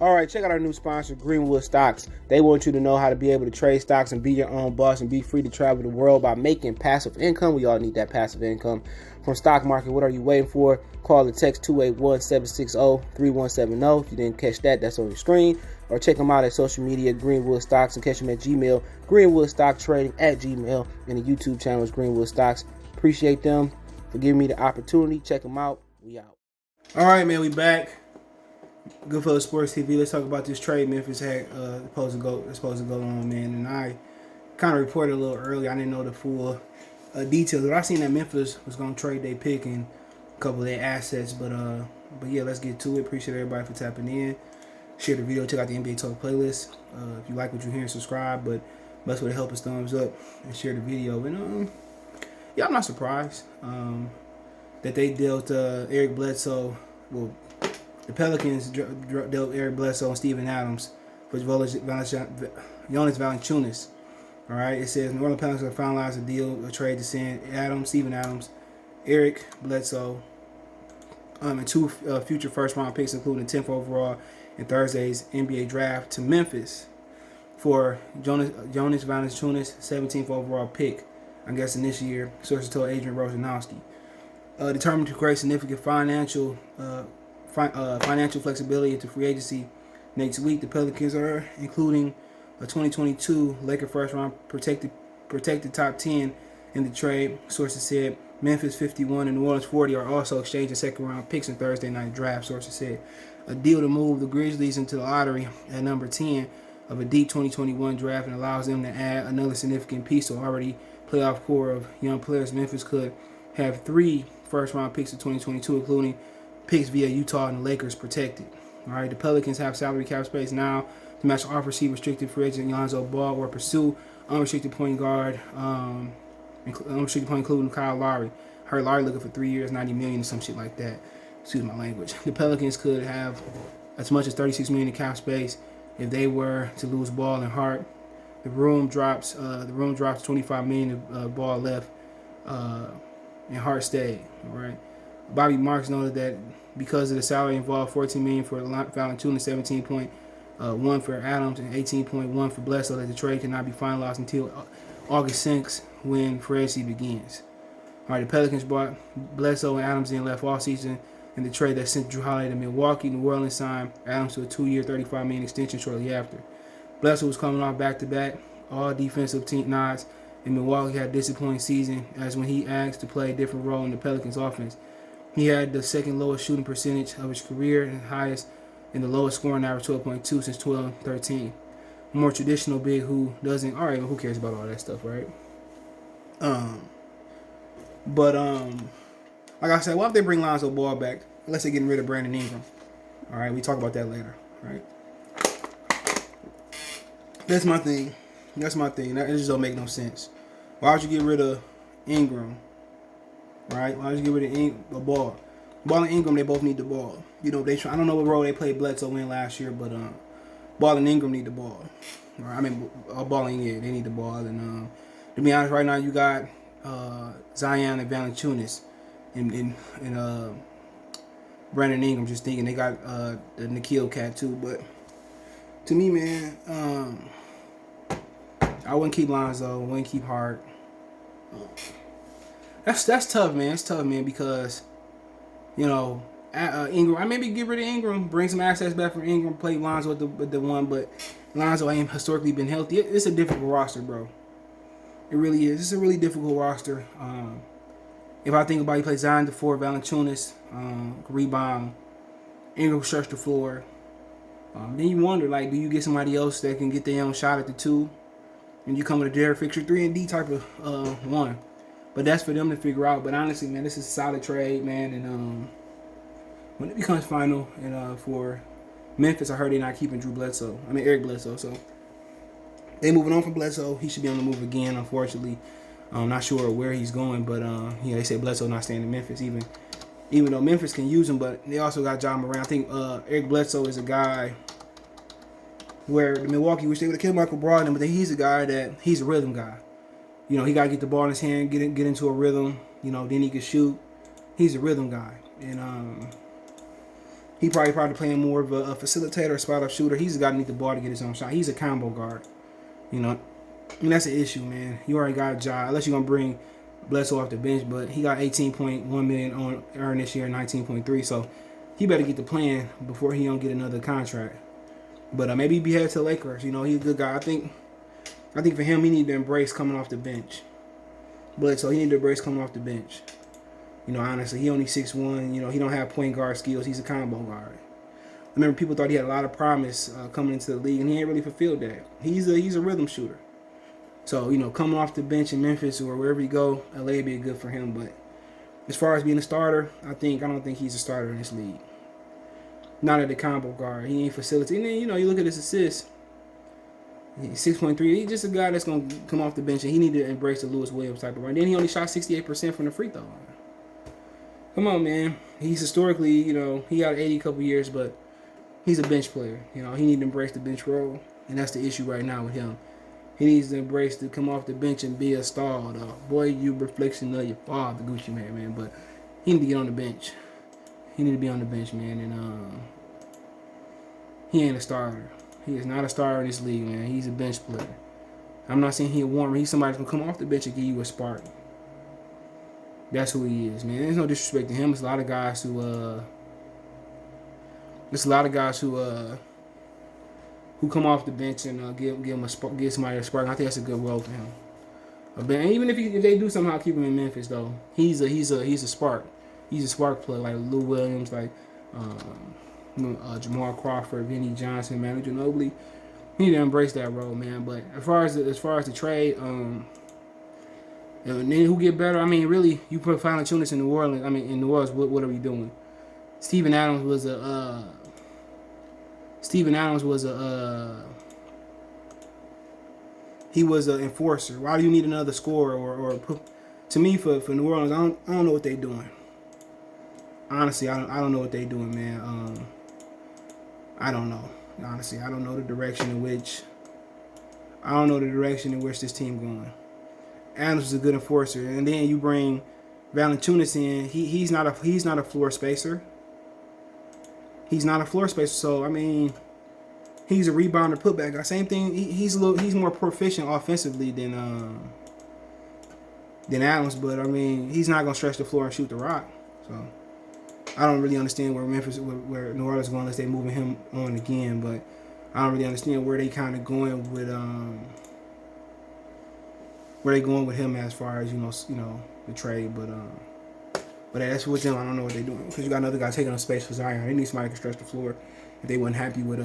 All right, check out our new sponsor, Greenwood Stocks. They want you to know how to be able to trade stocks and be your own boss and be free to travel the world by making passive income. We all need that passive income from stock market. What are you waiting for? Call or text 281-760-3170. If you didn't catch that, that's on your screen. Or check them out at social media, Greenwood Stocks, and catch them at Gmail, greenwoodstocktrading at Gmail, and the YouTube channel is Greenwood Stocks. Appreciate them for giving me the opportunity. Check them out. We out. All right, man, we back. Goodfellas Sports TV. Let's talk about this trade Memphis had supposed to go on, man. And I kind of reported a little early. I didn't know the full details, but I seen that Memphis was gonna trade their pick and a couple of their assets. But yeah, let's get to it. Appreciate everybody for tapping in. Share the video. Check out the NBA Talk playlist. If you like what you hear, subscribe. But best way to help us, thumbs up and share the video. And yeah, I'm not surprised that they dealt Eric Bledsoe. Well, the Pelicans dealt Eric Bledsoe and Steven Adams for Jonas Valanciunas. All right, it says New Orleans Pelicans have finalized a deal, a trade to send Steven Adams, Eric Bledsoe, and two future first-round picks, including the 10th overall in Thursday's NBA draft, to Memphis for Jonas Valanciunas, 17th overall pick, I guess, in this year. Sources told Adrian Wojnarowski. Determined to create significant financial flexibility into free agency next week, the Pelicans are including a 2022 Laker first-round protected top 10 in the trade. Sources said Memphis 51 and New Orleans 40 are also exchanging second-round picks in Thursday night draft. Sources said a deal to move the Grizzlies into the lottery at number 10 of a deep 2021 draft and allows them to add another significant piece to already playoff core of young players. Memphis could have 3 first-round picks in 2022, including picks via Utah and the Lakers protected. All right, the Pelicans have salary cap space now to match off-receive restricted free agent Lonzo Ball or pursue unrestricted point guard, including Kyle Lowry. I heard Lowry looking for 3 years, $90 million or some shit like that. Excuse my language. The Pelicans could have as much as $36 million in cap space if they were to lose Ball and Hart. The room drops $25 million of Ball left, and Hart stayed. All right. Bobby Marks noted that because of the salary involved, $14 million for Valanciunas, 17.1 for Adams, and 18.1 for Bledsoe, that the trade cannot be finalized until August 6th when free agency begins. All right, the Pelicans brought Bledsoe and Adams in, left all season in the trade that sent Drew Holiday to Milwaukee. New Orleans signed Adams to a 2-year, $35 million extension shortly after. Bledsoe was coming off back-to-back all defensive team nods, and Milwaukee had a disappointing season as when he asked to play a different role in the Pelicans offense. He had the second lowest shooting percentage of his career and highest in the lowest scoring average, 12.2 since 2013. A more traditional big who doesn't. All right, well, who cares about all that stuff, right? Like I said, what if they bring Lonzo Ball back? Unless they're getting rid of Brandon Ingram. All right, we talk about that later. All right. That's my thing. That just don't make no sense. Why would you get rid of Ingram? Right? Why would you get rid of Ball? Ball and Ingram, they both need the ball. You know, I don't know what role they played Bledsoe in last year, but Ball and Ingram need the ball. Right? I mean, Ball and they need the ball. And to be honest, right now you got Zion and Valanciunas and Brandon Ingram. Just thinking they got the Nikhil cat too, but to me, man, I wouldn't keep Lonzo. Wouldn't keep Hart. That's tough, man. It's tough, man, because, you know, Ingram. I maybe get rid of Ingram, bring some assets back for Ingram, play Lonzo with the one, but Lonzo ain't historically been healthy. It's a difficult roster, bro. It really is. It's a really difficult roster. If I think about it, you play Zion to 4, Valanciunas, rebound, Ingram stretch the floor. Then you wonder, like, do you get somebody else that can get their own shot at the 2? And you come with a Derek Fixture 3 and D type of 1. But that's for them to figure out. But honestly, man, this is a solid trade, man. And when it becomes final, and for Memphis, I heard they're not keeping Eric Bledsoe. So they moving on from Bledsoe. He should be on the move again, unfortunately. I'm not sure where he's going, but they say Bledsoe not staying in Memphis, even though Memphis can use him. But they also got John Moran. I think Eric Bledsoe is a guy where the Milwaukee wish they would have killed Michael Brogdon, but he's a guy he's a rhythm guy. You know, he got to get the ball in his hand, get into a rhythm. You know, then he can shoot. He's a rhythm guy, and He probably playing more of a facilitator, spot-up shooter. He's got to need the ball to get his own shot. He's a combo guard. You know, and that's an issue, man. You already got a job, unless you're gonna bring Bledsoe off the bench, but he got 18.1 million on earned this year, 19.3. So he better get the plan before he don't get another contract. But maybe he be headed to the Lakers. You know, he's a good guy. I think for him, he need to embrace coming off the bench. Bledsoe, he need to embrace coming off the bench. You know, honestly, he only 6'1". You know, he don't have point guard skills. He's a combo guard. I remember people thought he had a lot of promise coming into the league, and he ain't really fulfilled that. He's a rhythm shooter. So, you know, coming off the bench in Memphis or wherever you go, LA would be good for him. But as far as being a starter, I don't think he's a starter in this league. Not at the combo guard. He ain't facilitating. And then, you know, you look at his assists. He's 6.3. He's just a guy that's going to come off the bench, and he need to embrace the Lewis Williams type of run. Then he only shot 68% from the free throw line. Come on, man. He's historically, you know, he got 80 couple years, but he's a bench player. You know, he needs to embrace the bench role, and that's the issue right now with him. He needs to embrace to come off the bench and be a star, though. Boy, you reflection of your father, Gucci man. But he need to get on the bench. He need to be on the bench, man. And he ain't a starter. He is not a starter in this league, man. He's a bench player. I'm not saying he's a warmer. He's somebody that's gonna come off the bench and give you a spark. That's who he is, man. There's no disrespect to him. There's a lot of guys who come off the bench and give somebody a spark. I think that's a good role for him. And even if they do somehow keep him in Memphis, though, he's a spark. He's a spark player like Lou Williams, like Jamal Crawford, Vinny Johnson, Manu Ginobili. He need to embrace that role, man. But as far as the trade, and then who get better? I mean, really, you put Valanciunas in New Orleans. I mean, in New Orleans, what are we doing? Steven Adams was an enforcer. Why do you need another scorer? Or to me, for New Orleans, I don't know what they're doing. Honestly, I don't know what they're doing, man. I don't know. Honestly, I don't know the direction in which this team going. Adams is a good enforcer, and then you bring Valanciunas in. He's not a floor spacer. He's not a floor spacer. So I mean, he's a rebounder, putback guy. Same thing. He's more proficient offensively than Adams, but I mean, he's not gonna stretch the floor and shoot the rock. So I don't really understand where New Orleans is going unless they moving him on again. But I don't really understand where they kind of going with him as far as you know the trade. But that's with them. I don't know what they're doing because you got another guy taking up space for Zion. They need somebody who can stretch the floor. If they weren't happy with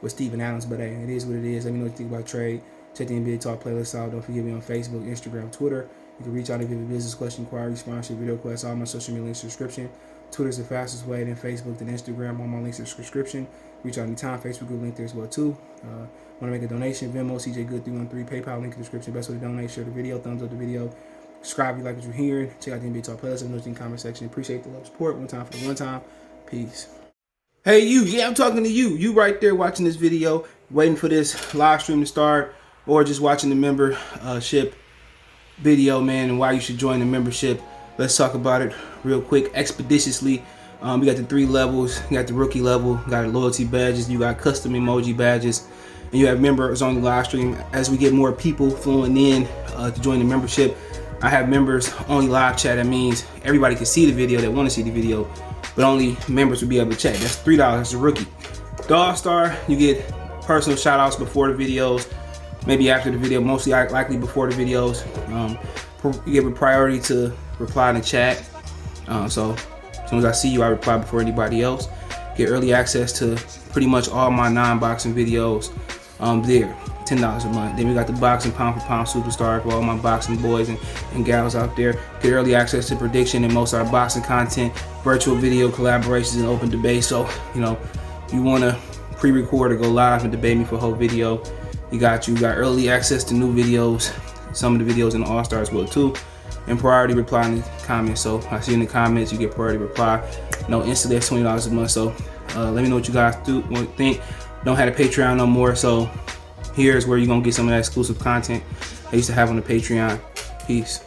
Steven Adams, but hey, it is what it is. Let me know what you think about trade. Check the NBA Talk playlist out. Don't forget me on Facebook, Instagram, Twitter. You can reach out if you have a business question, inquiry, sponsorship, video request. All my social media links in the description. Twitter is the fastest way, then Facebook, then Instagram. All my links in the description. Reach out anytime. Facebook group link there as well too. Want to make a donation? Venmo, CJ Good 313. PayPal link in the description. Best way to donate. Share the video. Thumbs up the video. Subscribe if you like what you're hearing. Check out the NBA Talk playlist. Let me know in the comment section. Appreciate the love support. One time for the one time. Peace. Hey you, yeah, I'm talking to you. You right there watching this video, waiting for this live stream to start, or just watching the membership video, man, and why you should join the membership. Let's talk about it real quick, expeditiously. We got the 3 levels. You got the rookie level, got loyalty badges, you got custom emoji badges, and you have members on the live stream. As we get more people flowing in to join the membership, I have members only live chat. That means everybody can see the video that want to see the video, but only members will be able to chat. That's $3. That's a rookie. The All-Star, you get personal shout outs before the videos, maybe after the video, mostly likely before the videos. You give a priority to reply in the chat. So as soon as I see you, I reply before anybody else. Get early access to pretty much all my non-boxing videos there. $10 a month. Then we got the boxing pound for pound superstar for all my boxing boys and gals out there. Get early access to prediction and most of our boxing content, virtual video collaborations, and open debate. So, you want to pre-record or go live and debate me for a whole video, you got early access to new videos, some of the videos in the All-Star as well too, and priority reply in the comments. So I see in the comments, you get priority reply. Instantly that's $20 a month. So let me know what you guys think. Don't have a Patreon no more, so here's where you're gonna get some of that exclusive content I used to have on the Patreon. Peace.